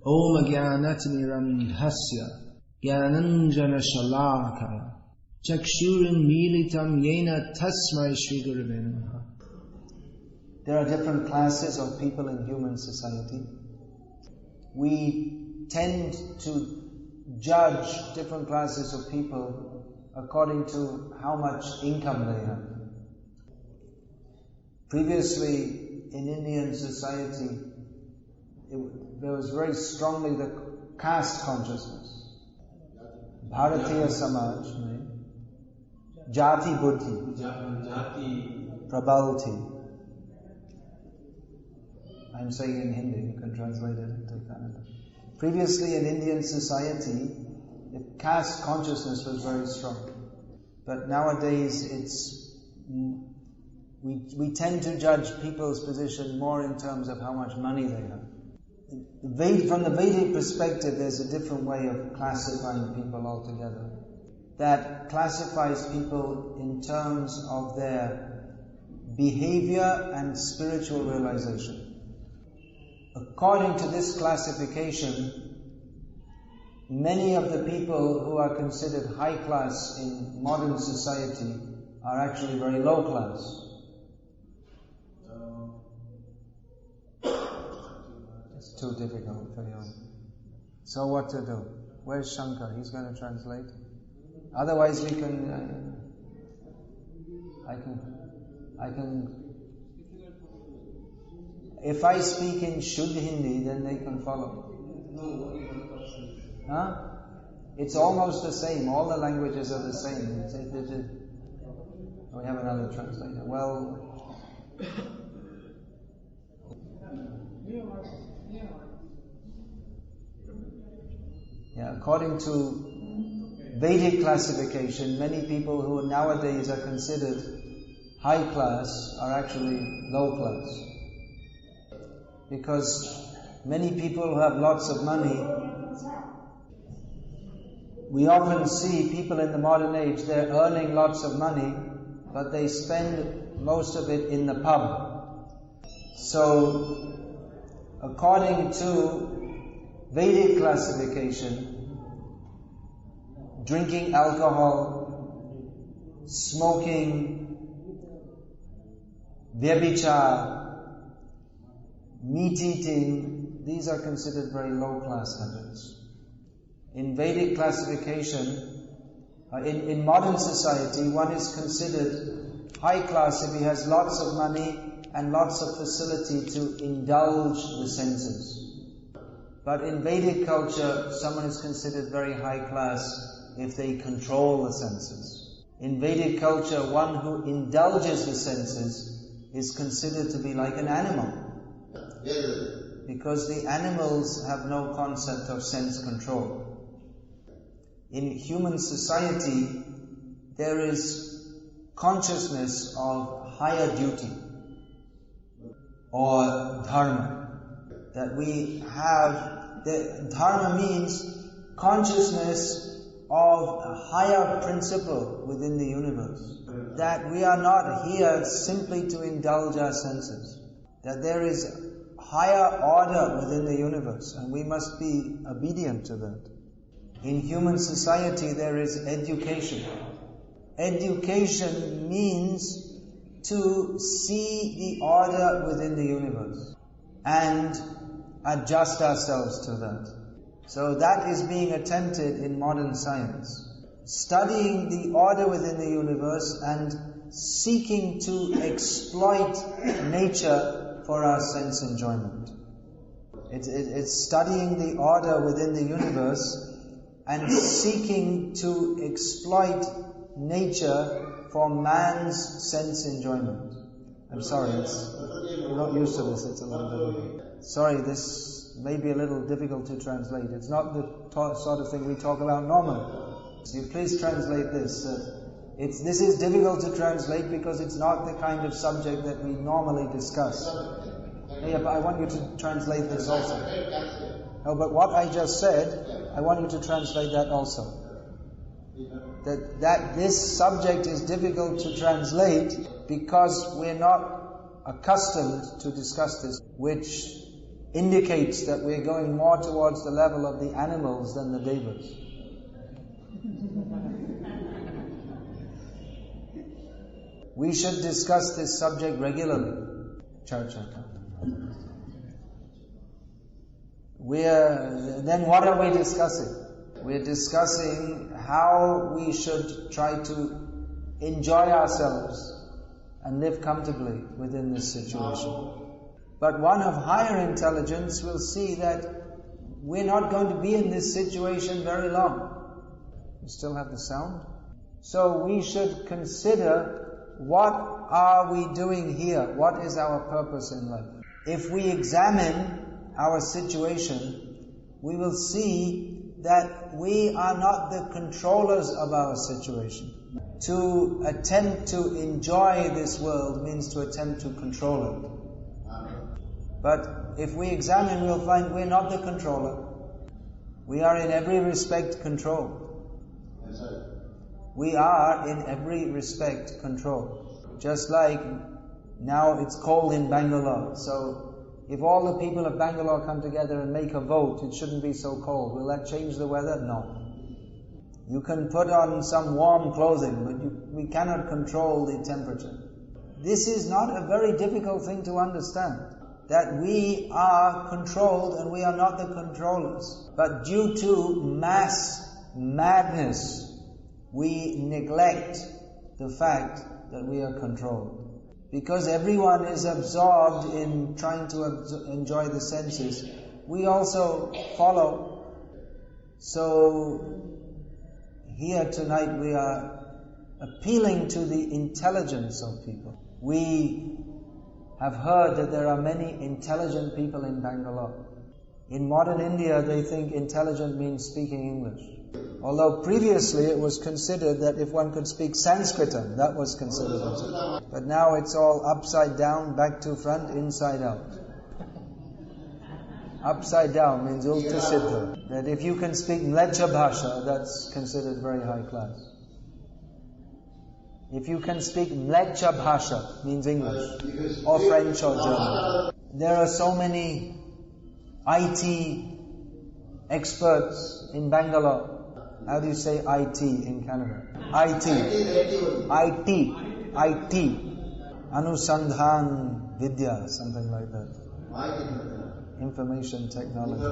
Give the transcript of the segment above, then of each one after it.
Om Jnanatimirandhasya Jnananjana Shalakaya Chakshurin Militam Yena Tasmai Shri Gurave Namaha. There are different classes of people in human society. We tend to judge different classes of people according to how much income they have. Previously, in Indian society, there was very strongly the caste consciousness. Bharatiya Samaj mein Jati Buddhi, Prabal. I'm saying in Hindi, you can translate it into Kannada. Previously in Indian society, the caste consciousness was very strong. But nowadays we tend to judge people's position more in terms of how much money they have. From the Vedic perspective, there's a different way of classifying people altogether. That classifies people in terms of their behavior and spiritual realization. According to this classification, many of the people who are considered high class in modern society are actually very low class. It's too difficult for you. So what to do? Where's Shankar? He's going to translate. Otherwise we can, I can, if I speak in Shuddh Hindi, then they can follow. Huh? It's almost the same. All the languages are the same. We have another translator. Well, yeah, according to Vedic classification, many people who nowadays are considered high class are actually low class. Because many people who have lots of money, we often see people in the modern age, they're earning lots of money, but they spend most of it in the pub. So, according to Vedic classification, drinking alcohol, smoking, vyabhichar, meat eating, these are considered very low class habits. In Vedic classification, in modern society, one is considered high class if he has lots of money and lots of facility to indulge the senses. But in Vedic culture, someone is considered very high class if they control the senses. In Vedic culture, one who indulges the senses is considered to be like an animal. Because the animals have no concept of sense control. In human society, there is consciousness of higher duty or dharma. That we have, dharma means consciousness of a higher principle within the universe. That we are not here simply to indulge our senses. That there is higher order within the universe, and we must be obedient to that. In human society, there is education. Education means to see the order within the universe and adjust ourselves to that. So that is being attempted in modern science. Studying the order within the universe and seeking to exploit nature for our sense enjoyment. It's studying the order within the universe and seeking to exploit nature for man's sense enjoyment. I'm sorry, you're not used to this, it's a little difficult. Sorry, this may be a little difficult to translate. It's not the sort of thing we talk about normally. So you please translate this. This is difficult to translate because it's not the kind of subject that we normally discuss. Yeah, but I want you to translate this also. No, but what I just said, I want you to translate that also. That this subject is difficult to translate because we're not accustomed to discuss this, which indicates that we're going more towards the level of the animals than the devas. We should discuss this subject regularly. Then what are we discussing? We're discussing how we should try to enjoy ourselves and live comfortably within this situation. But one of higher intelligence will see that we're not going to be in this situation very long. You still have the sound? So we should consider, what are we doing here? What is our purpose in life? If we examine our situation, we will see that we are not the controllers of our situation. To attempt to enjoy this world means to attempt to control it. But if we examine, we'll find we're not the controller. We are in every respect controlled. We are in every respect controlled. Just like now it's cold in Bangalore. So if all the people of Bangalore come together and make a vote, it shouldn't be so cold. Will that change the weather? No. You can put on some warm clothing, but we cannot control the temperature. This is not a very difficult thing to understand. That we are controlled and we are not the controllers. But due to mass madness, we neglect the fact that we are controlled. Because everyone is absorbed in trying to enjoy the senses, we also follow. So here tonight we are appealing to the intelligence of people. We have heard that there are many intelligent people in Bangalore. In modern India, they think intelligent means speaking English. Although previously it was considered that if one could speak Sanskritam, that was considered intelligent. But now it's all upside down, back to front, inside out. Upside down means ulta siddha. That if you can speak Mlecha Bhasha, that's considered very high class. If you can speak Mlecha Bhasha, means English, or French or German. There are so many IT experts in Bangalore. How do you say IT in Canada? IT. Anusandhan Vidya, something like that. Information technology.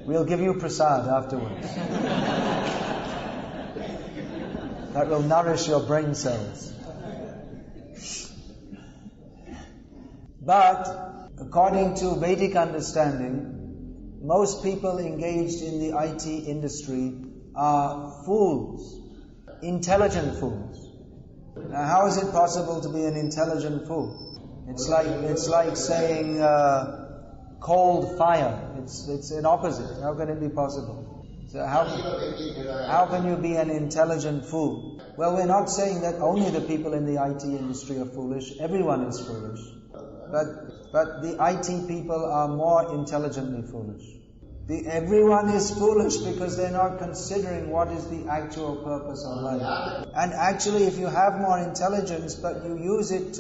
We'll give you prasad afterwards. That will nourish your brain cells. But according to Vedic understanding, most people engaged in the IT industry are fools, intelligent fools. Now, how is it possible to be an intelligent fool? It's like saying cold fire. It's an opposite. How can it be possible? So how can you be an intelligent fool? Well, we're not saying that only the people in the IT industry are foolish. Everyone is foolish. But the IT people are more intelligently foolish. Everyone is foolish because they're not considering what is the actual purpose of life. And actually, if you have more intelligence, but you use it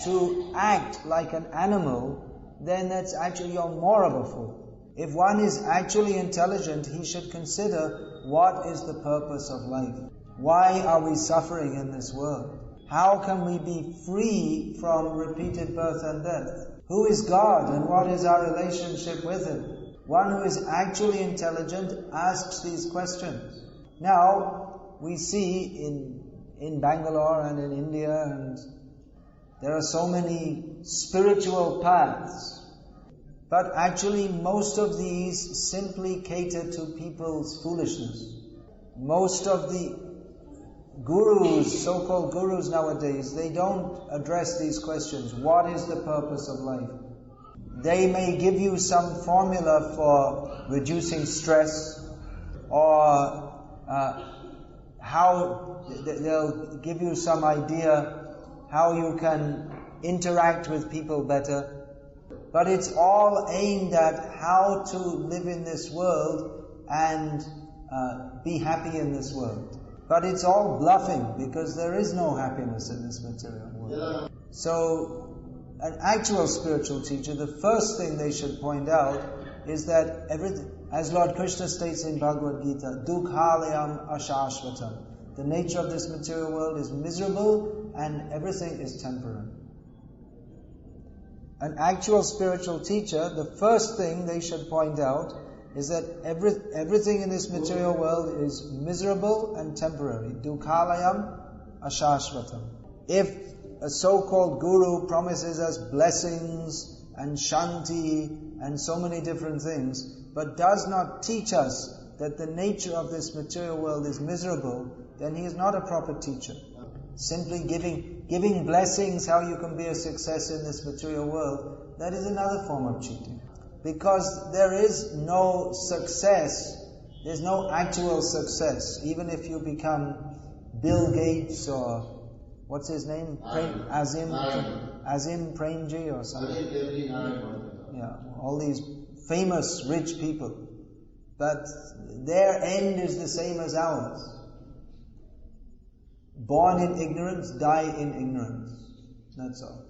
to act like an animal, then that's actually, you're more of a fool. If one is actually intelligent, he should consider what is the purpose of life. Why are we suffering in this world? How can we be free from repeated birth and death? Who is God and what is our relationship with Him? One who is actually intelligent asks these questions. Now, we see in Bangalore and in India, and there are so many spiritual paths. But actually, most of these simply cater to people's foolishness. Most of the gurus, so-called gurus nowadays, they don't address these questions. What is the purpose of life? They may give you some formula for reducing stress, or they'll give you some idea how you can interact with people better. But it's all aimed at how to live in this world and be happy in this world. But it's all bluffing, because there is no happiness in this material world. So, an actual spiritual teacher, the first thing they should point out is that everything, as Lord Krishna states in Bhagavad Gita, Dukhalayam ashashvatam. The nature of this material world is miserable and everything is temporary. An actual spiritual teacher, the first thing they should point out is that everything in this material world is miserable and temporary. Dukhalayam ashashvatam. If a so-called guru promises us blessings and shanti and so many different things, but does not teach us that the nature of this material world is miserable, then he is not a proper teacher. Simply giving blessings how you can be a success in this material world, that is another form of cheating. Because there is no success, there's no actual success. Even if you become Bill Gates or what's his name? Azim Premji or something. Yeah, all these famous rich people. But their end is the same as ours. Born in ignorance, die in ignorance. That's all.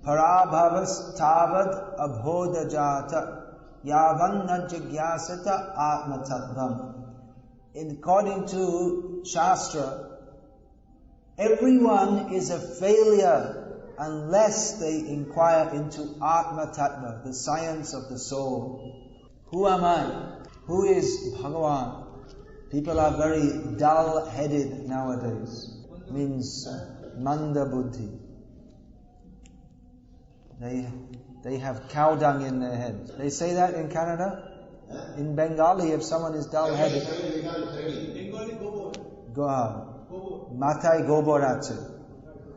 Parabhavas tavad abhoda jata yavanna jigyasata atmatattvam. According to Shastra, everyone is a failure unless they inquire into Atma Tattva, the science of the soul. Who am I? Who is Bhagavan? People are very dull-headed nowadays. Means manda buddhi. They have cow dung in their heads. They say that in Canada. In Bengali, if someone is dull-headed, Matai gobor ache.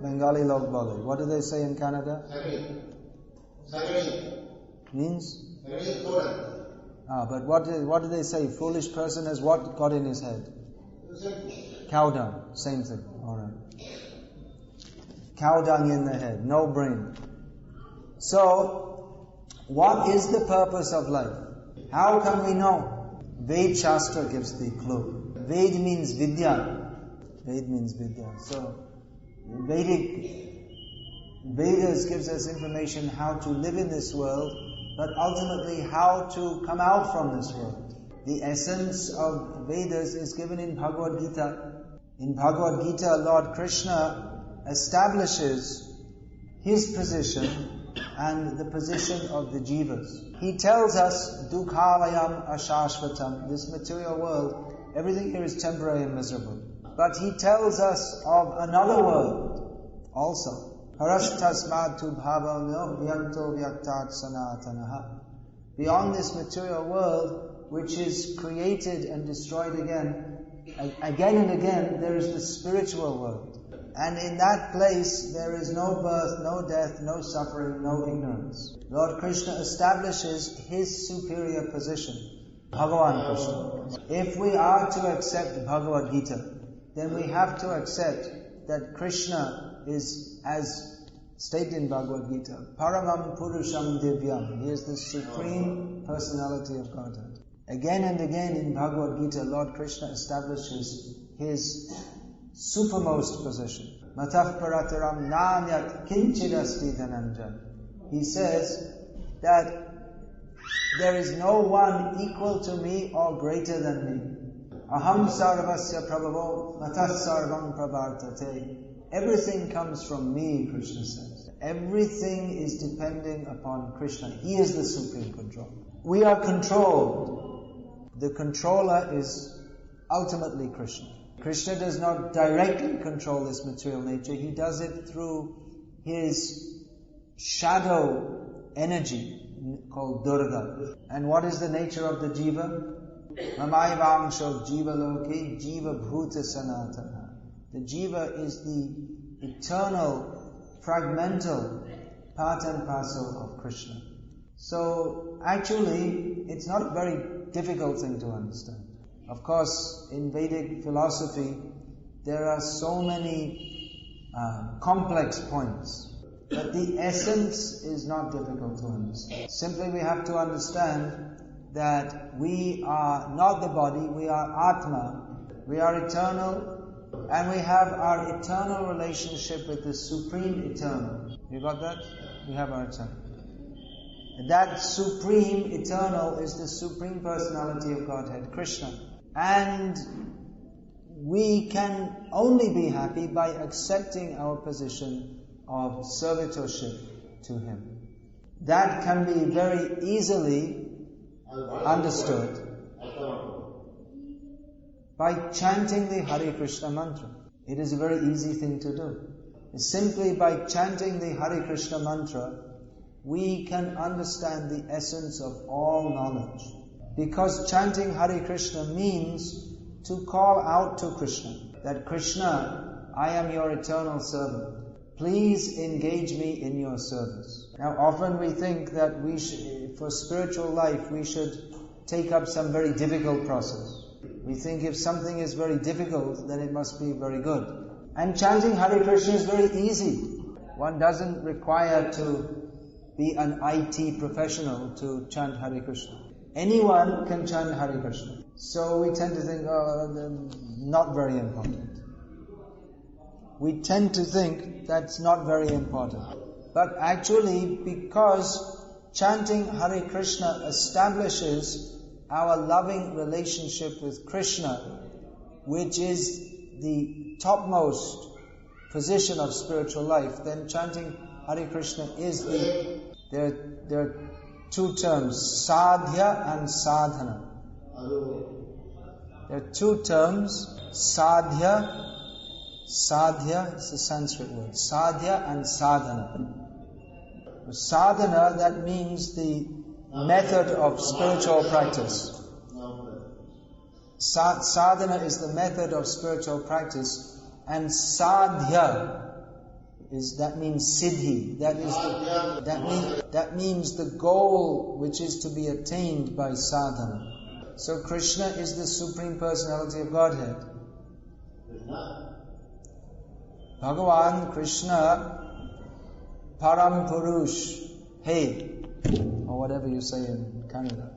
Bengali log bole. What do they say in Canada? Means? But what do they say? Foolish person has what got in his head? Cow dung. Same thing. Alright. Cow dung in the head. No brain. So, what is the purpose of life? How can we know? Ved Shastra gives the clue. Ved means Vidya. Ved means Vidya. So, Vedas gives us information how to live in this world, but ultimately how to come out from this world. The essence of Vedas is given in Bhagavad Gita. In Bhagavad Gita, Lord Krishna establishes his position and the position of the jivas. He tells us, Dukhalayam ashashvatam, this material world, everything here is temporary and miserable. But he tells us of another world also. Parastasmatu bhavam vyanto vyaktat sanatanaha. Beyond this material world, which is created and destroyed again and again, there is the spiritual world. And in that place, there is no birth, no death, no suffering, no ignorance. Lord Krishna establishes his superior position, Bhagavan Krishna. If we are to accept Bhagavad Gita, then we have to accept that Krishna is, as stated in Bhagavad Gita, Paramam Purusham Divyam. He is the Supreme Personality of Godhead. Again and again in Bhagavad Gita, Lord Krishna establishes his supermost position. Mataf Parataram Nanyat Kinchidasti Dhananjan. He says that there is no one equal to me or greater than me. Aham sarvasya prabhavo matas sarvam pravartate. Everything comes from me, Krishna says. Everything is depending upon Krishna. He is the supreme controller. We are controlled. The controller is ultimately Krishna. Krishna does not directly control this material nature. He does it through his shadow energy called Durga. And what is the nature of the jiva? Mamayvangsho jiva loke jiva bhuta sanatana. The jiva is the eternal, fragmental part and parcel of Krishna. So actually, it's not a very difficult thing to understand. Of course, in Vedic philosophy, there are so many complex points. But the essence is not difficult to understand. Simply we have to understand that we are not the body, we are Atma. We are eternal, And we have our eternal relationship with the Supreme Eternal. You got that? We have our eternal. That Supreme Eternal is the Supreme Personality of Godhead, Krishna. And we can only be happy by accepting our position of servitorship to Him. That can be very easily understood by chanting the Hare Krishna mantra. It is a very easy thing to do. Simply by chanting the Hare Krishna mantra, we can understand the essence of all knowledge. Because chanting Hare Krishna means to call out to Krishna, that Krishna, I am your eternal servant. Please engage me in your service. Now often we think that for spiritual life, we should take up some very difficult process. We think if something is very difficult, then it must be very good. And chanting Hare Krishna is very easy. One doesn't require to be an IT professional to chant Hare Krishna. Anyone can chant Hare Krishna. So we tend to think, not very important. We tend to think that's not very important. But actually, because chanting Hare Krishna establishes our loving relationship with Krishna, which is the topmost position of spiritual life, then chanting Hare Krishna is there are two terms, sadhya and sadhana. There are two terms, sadhya is a Sanskrit word, sadhya and sadhana. Sadhana, that means the method of spiritual practice. Sadhana is the method of spiritual practice, and sadhya that means siddhi. That means the goal which is to be attained by sadhana. So Krishna is the Supreme Personality of Godhead. Bhagavan Krishna Param Purush Hey, or whatever you say in Canada.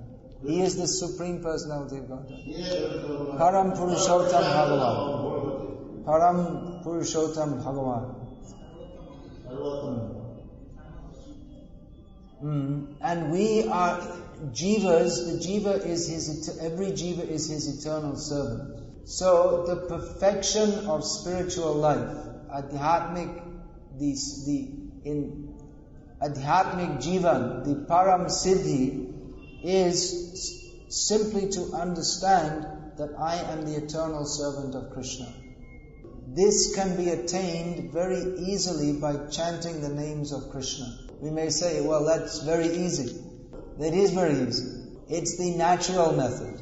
He is the Supreme Personality of Godhead. Param Purushottam Bhagavan. Param Purushottam Bhagavan. And we are jivas. The jiva is every jiva is his eternal servant. So the perfection of spiritual life, adhyatmic, in adhyatmic jivan, the param siddhi, is simply to understand that I am the eternal servant of Krishna. This can be attained very easily by chanting the names of Krishna. We may say, well, that's very easy. That is very easy. It's the natural method.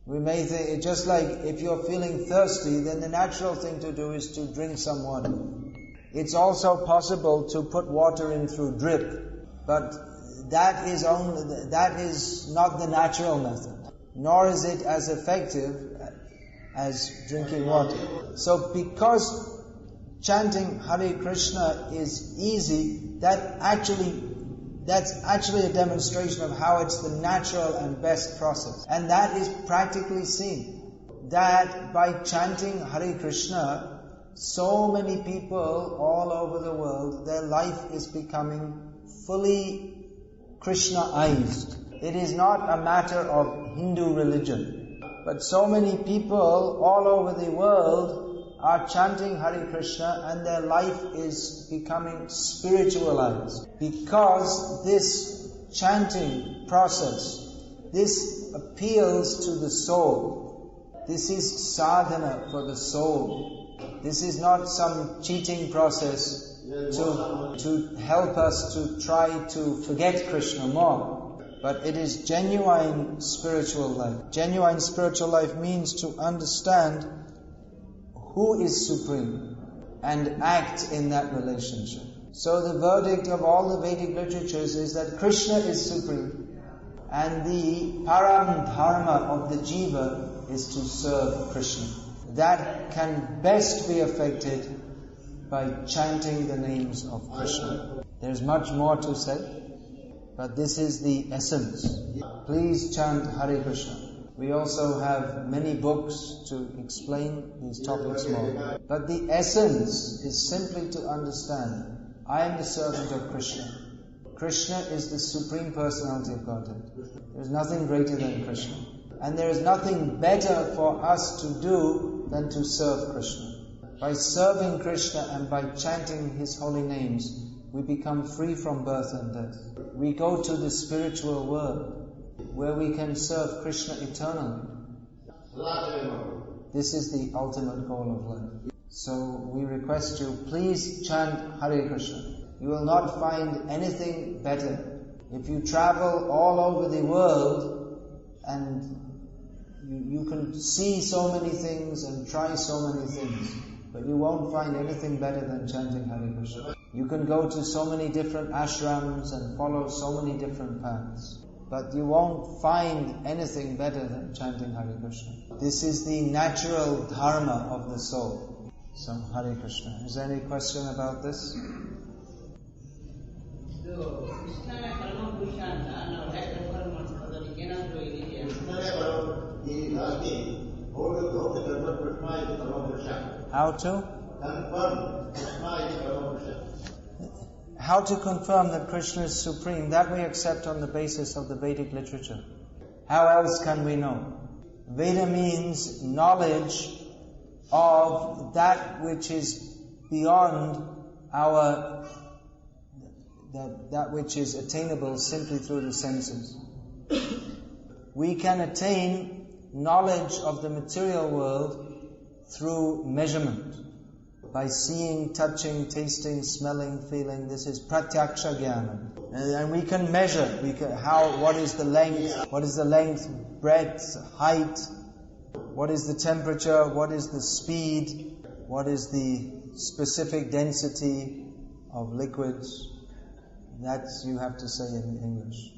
We may think, just like if you're feeling thirsty, then the natural thing to do is to drink some water. It's also possible to put water in through drip, but that is not the natural method, nor is it as effective as drinking water. So because chanting Hare Krishna is easy, that's actually a demonstration of how it's the natural and best process. And that is practically seen, that by chanting Hare Krishna, so many people all over the world, their life is becoming fully Krishnaized. It is not a matter of Hindu religion, but so many people all over the world are chanting Hare Krishna and their life is becoming spiritualized. Because this chanting process, this appeals to the soul. This is sadhana for the soul. This is not some cheating process to help us to try to forget Krishna more. But it is genuine spiritual life. Genuine spiritual life means to understand who is supreme and act in that relationship. So the verdict of all the Vedic literatures is that Krishna is supreme, and the param dharma of the jiva is to serve Krishna. That can best be affected by chanting the names of Krishna. There's much more to say, but this is the essence. Please chant Hare Krishna. We also have many books to explain these topics more. But the essence is simply to understand, I am the servant of Krishna. Krishna is the Supreme Personality of Godhead. There is nothing greater than Krishna. And there is nothing better for us to do than to serve Krishna. By serving Krishna and by chanting His holy names, we become free from birth and death. We go to the spiritual world, where we can serve Krishna eternally. This is the ultimate goal of life. So we request you, please chant Hare Krishna. You will not find anything better. If you travel all over the world and you can see so many things and try so many things, but you won't find anything better than chanting Hare Krishna. You can go to so many different ashrams and follow so many different paths, but you won't find anything better than chanting Hare Krishna. This is the natural dharma of the soul. So, Hare Krishna. Is there any question about this? How to confirm that Krishna is supreme? That we accept on the basis of the Vedic literature. How else can we know? Veda means knowledge of that which is beyond our, that which is attainable simply through the senses. We can attain knowledge of the material world through measurement, by seeing, touching, tasting, smelling, feeling. This is pratyaksha jnana, and we can measure. What is the length, breadth, height? What is the temperature? What is the speed? What is the specific density of liquids? That you have to say in English.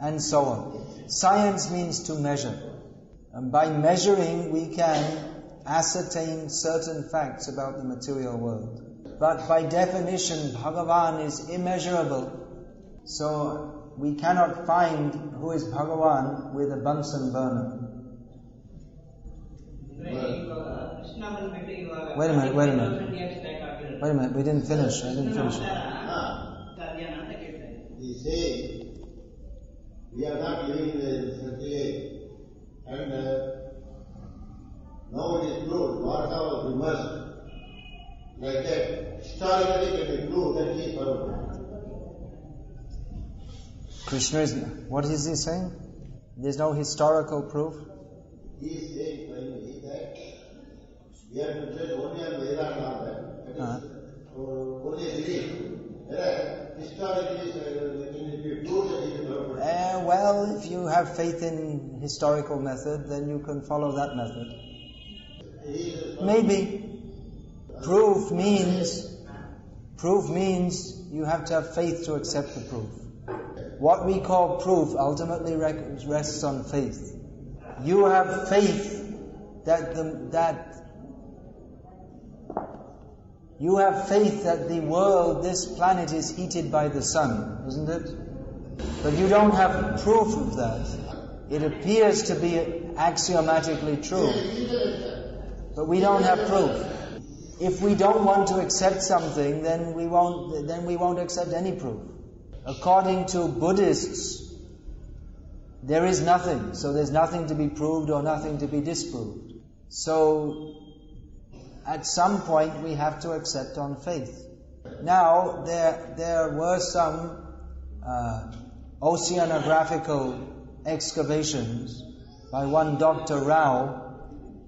And so on. Science means to measure. And by measuring, we can ascertain certain facts about the material world. But by definition, Bhagavan is immeasurable. So we cannot find who is Bhagavan with a Bunsen burner. Wait a minute, we didn't finish. I didn't finish it. He says, we are not living in the 38, and now it is proved, Varka was immersed like that. Historically it can be proved that he is Paramahansa. Krishna is, what is he saying? There's no historical proof? He is saying plainly that we have to judge only on Vedanta, that is only belief. Historically, it be proved that he is Paramahansa. Well, if you have faith in historical method, then you can follow that method. Maybe. Proof means you have to have faith to accept the proof. What we call proof ultimately rests on faith. You have faith that the world, this planet is heated by the sun, isn't it? But you don't have proof of that. It appears to be axiomatically true, but we don't have proof. If we don't want to accept something, then we won't accept any proof. According to Buddhists, there is nothing, so there's nothing to be proved or nothing to be disproved. So at some point we have to accept on faith. Now there were some oceanographical excavations by one Dr. Rao,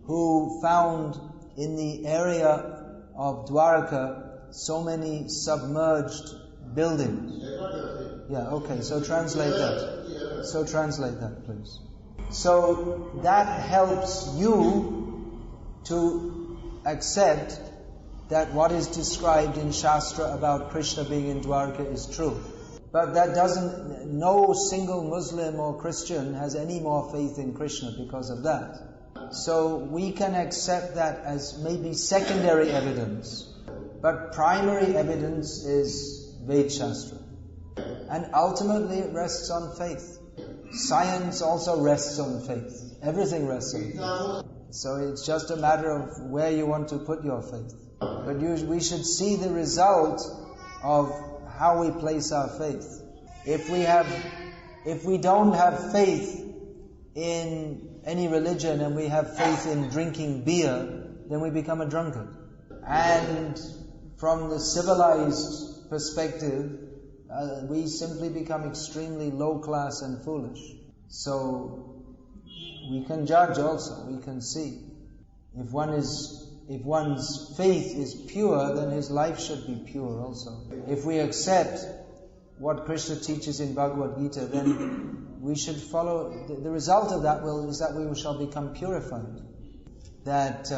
who found in the area of Dwarka so many submerged buildings. Yeah, okay, so translate that, please. So that helps you to accept that what is described in Shastra about Krishna being in Dwarka is true. But that doesn't, no single Muslim or Christian has any more faith in Krishna because of that. So we can accept that as maybe secondary evidence. But primary evidence is Ved Shastra. And ultimately it rests on faith. Science also rests on faith. Everything rests on faith. So it's just a matter of where you want to put your faith. But we should see the result of how we place our faith. If we don't have faith in any religion and we have faith in drinking beer, then we become a drunkard. And from the civilized perspective, we simply become extremely low class and foolish. So we can judge also, we can see. If one's faith is pure, then his life should be pure also. If we accept what Krishna teaches in Bhagavad Gita, then we should follow. The result of that is that we shall become purified. That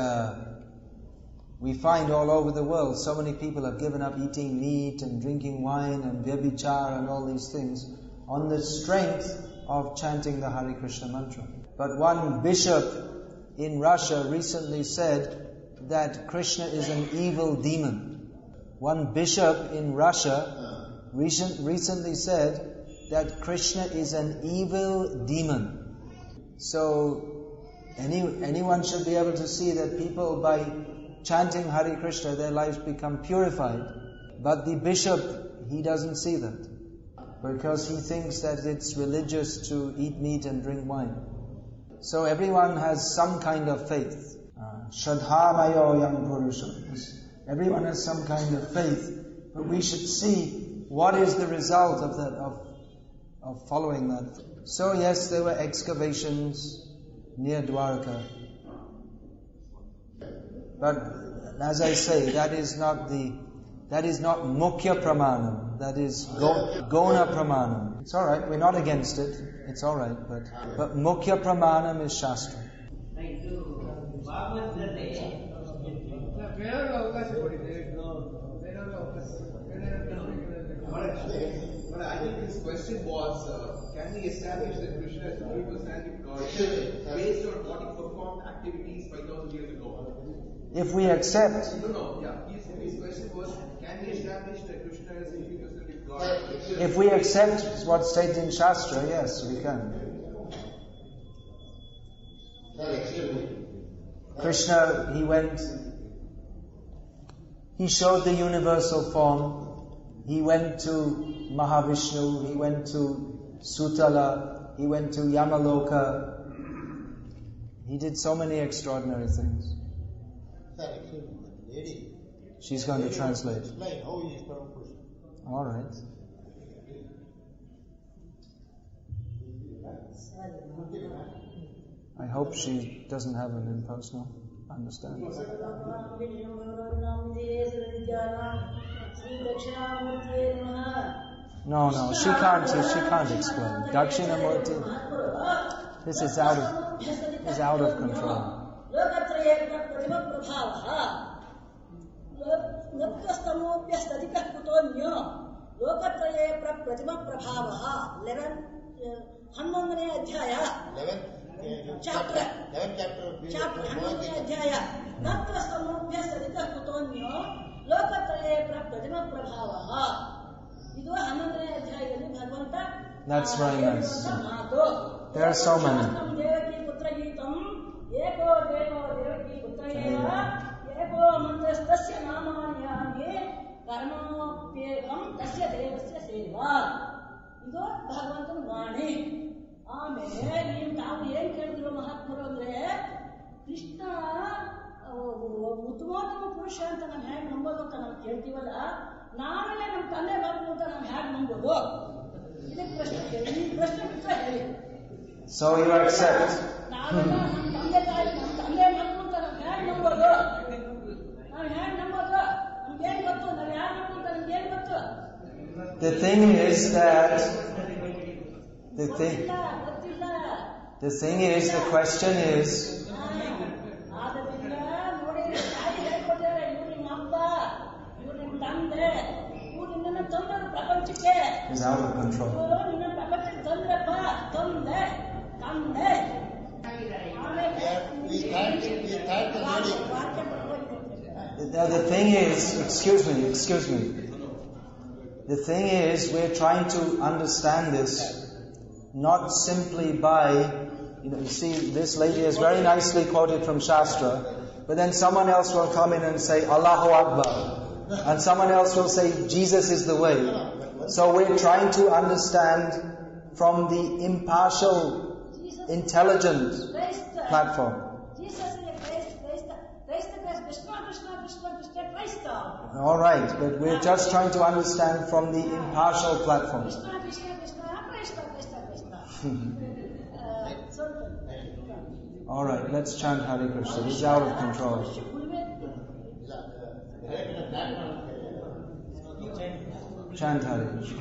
we find all over the world, so many people have given up eating meat and drinking wine and vyabhichar and all these things on the strength of chanting the Hare Krishna mantra. But one bishop in Russia recently said that Krishna is an evil demon. One bishop in Russia recently said that Krishna is an evil demon. So anyone should be able to see that people, by chanting Hare Krishna, their lives become purified. But the bishop, he doesn't see that, because he thinks that it's religious to eat meat and drink wine. So everyone has some kind of faith. Shraddhamayo yam purusha. Everyone has some kind of faith, but we should see what is the result of that, of following that. So yes, there were excavations near Dwarka, but as I say, that is not mukhya pramanam. That is gona pramanam. It's all right. We're not against it. It's all right. But mukhya pramanam is Shastra. But I think his question was, can we establish that Krishna is 100% God based on what he performed activities 5,000 years ago? If we accept... His question was, can we establish that Krishna is 100% God? If we accept what's stated in Shastra, yes, we can. Krishna, he showed the universal form. He went to Mahavishnu, he went to Sutala, he went to Yamaloka. He did so many extraordinary things. She's going to translate. All right. I hope she doesn't have an impersonal understanding. No, she can't explain. Dakshinamurti, this is out of control. Chapter. That's very nice. There are so many. Krishna ಉತ್ತಮೋತ್ತಮ ಪುರುಷ ಅಂತ ನಾವು ಹೇಗೆ ನಂಬೋದು ಅಂತ ನಾವು ಕೇಳ್ತೀವಲ್ಲ, ನಾವೆಲ್ಲ ನಮ್ಮ ತಂದೆ ಮಕ್ಕಳು ಅಂತ ನಾವು ಹೇಗೆ ನಂಬೋದು? ಇದಕ್ಕೆ ಪ್ರಶ್ನೆ ಹೇಳಿ, ಈ ಪ್ರಶ್ನೆ ಬಿಟ್ಟರೆ ಹೇಳಿ. So you accept. ನಾವೆಲ್ಲ ನಮ್ಮ ತಂದೆ ತಾಯಿ, ನಮ್ಮ ತಂದೆ ಮಕ್ಕಳು ಅಂತ ನಾವು ಹೇಗೆ ನಂಬೋದು? ನಾವು ಹೇಗೆ ನಂಬೋದು? ನಮ್ಗೇನು ಗೊತ್ತು? ನಾವು ಯಾರು ಮಕ್ಕಳು ಅಂತ ನಮ್ಗೇನು ಗೊತ್ತು? The thing is that the question is is out of control. The thing is, excuse me. The thing is, we're trying to understand this not simply by, you see, this lady has very nicely quoted from Shastra, but then someone else will come in and say, Allahu Akbar. And someone else will say, Jesus is the way. So we're trying to understand from the impartial, intelligent platform. Jesus is Christ, Christ. Alright, but we're just trying to understand from the impartial platform. Alright, let's chant Hare Krishna. This is out of control. Chant Hare Krishna.